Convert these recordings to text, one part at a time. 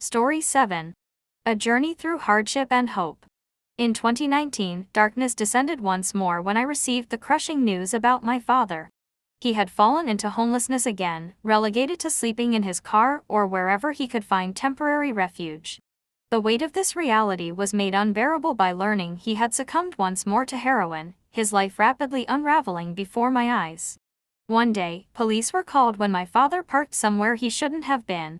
Story 7. A Journey Through Hardship and Hope. In 2019, darkness descended once more when I received the crushing news about my father. He had fallen into homelessness again, relegated to sleeping in his car or wherever he could find temporary refuge. The weight of this reality was made unbearable by learning he had succumbed once more to heroin, his life rapidly unraveling before my eyes. One day, police were called when my father parked somewhere he shouldn't have been.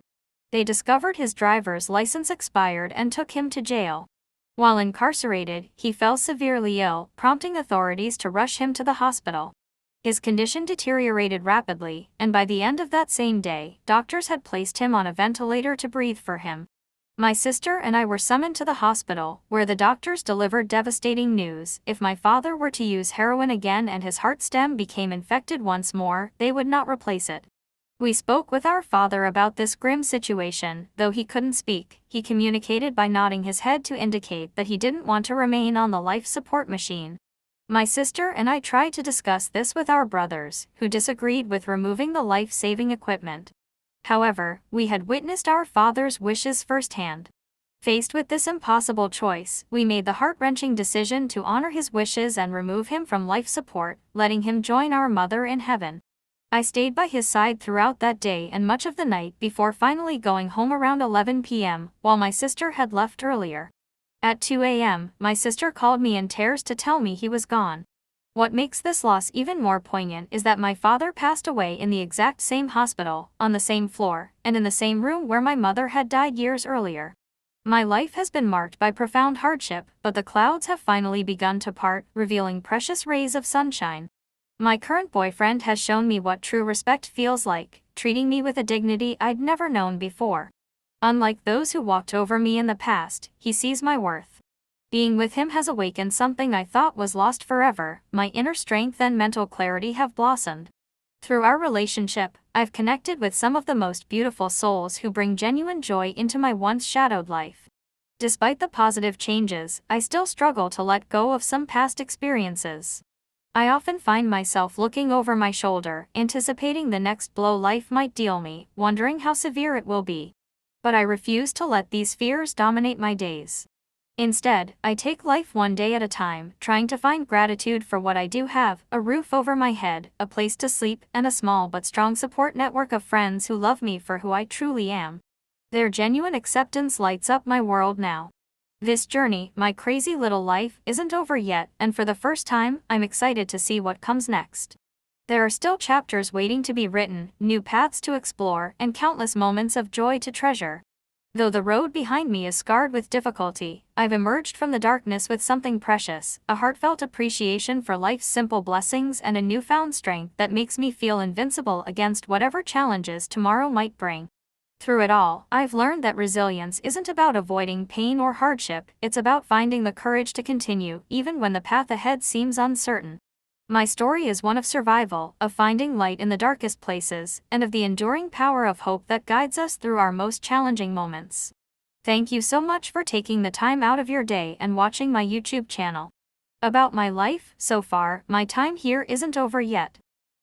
They discovered his driver's license expired and took him to jail. While incarcerated, he fell severely ill, prompting authorities to rush him to the hospital. His condition deteriorated rapidly, and by the end of that same day, doctors had placed him on a ventilator to breathe for him. My sister and I were summoned to the hospital, where the doctors delivered devastating news. If my father were to use heroin again and his heart stem became infected once more, they would not replace it. We spoke with our father about this grim situation. Though he couldn't speak, he communicated by nodding his head to indicate that he didn't want to remain on the life support machine. My sister and I tried to discuss this with our brothers, who disagreed with removing the life-saving equipment. However, we had witnessed our father's wishes firsthand. Faced with this impossible choice, we made the heart-wrenching decision to honor his wishes and remove him from life support, letting him join our mother in heaven. I stayed by his side throughout that day and much of the night before finally going home around 11 p.m., while my sister had left earlier. At 2 a.m., my sister called me in tears to tell me he was gone. What makes this loss even more poignant is that my father passed away in the exact same hospital, on the same floor, and in the same room where my mother had died years earlier. My life has been marked by profound hardship, but the clouds have finally begun to part, revealing precious rays of sunshine. My current boyfriend has shown me what true respect feels like, treating me with a dignity I'd never known before. Unlike those who walked over me in the past, he sees my worth. Being with him has awakened something I thought was lost forever. My inner strength and mental clarity have blossomed. Through our relationship, I've connected with some of the most beautiful souls who bring genuine joy into my once shadowed life. Despite the positive changes, I still struggle to let go of some past experiences. I often find myself looking over my shoulder, anticipating the next blow life might deal me, wondering how severe it will be. But I refuse to let these fears dominate my days. Instead, I take life one day at a time, trying to find gratitude for what I do have: a roof over my head, a place to sleep, and a small but strong support network of friends who love me for who I truly am. Their genuine acceptance lights up my world now. This journey, my crazy little life, isn't over yet, and for the first time, I'm excited to see what comes next. There are still chapters waiting to be written, new paths to explore, and countless moments of joy to treasure. Though the road behind me is scarred with difficulty, I've emerged from the darkness with something precious: a heartfelt appreciation for life's simple blessings and a newfound strength that makes me feel invincible against whatever challenges tomorrow might bring. Through it all, I've learned that resilience isn't about avoiding pain or hardship, it's about finding the courage to continue, even when the path ahead seems uncertain. My story is one of survival, of finding light in the darkest places, and of the enduring power of hope that guides us through our most challenging moments. Thank you so much for taking the time out of your day and watching my YouTube channel. About my life, so far, my time here isn't over yet.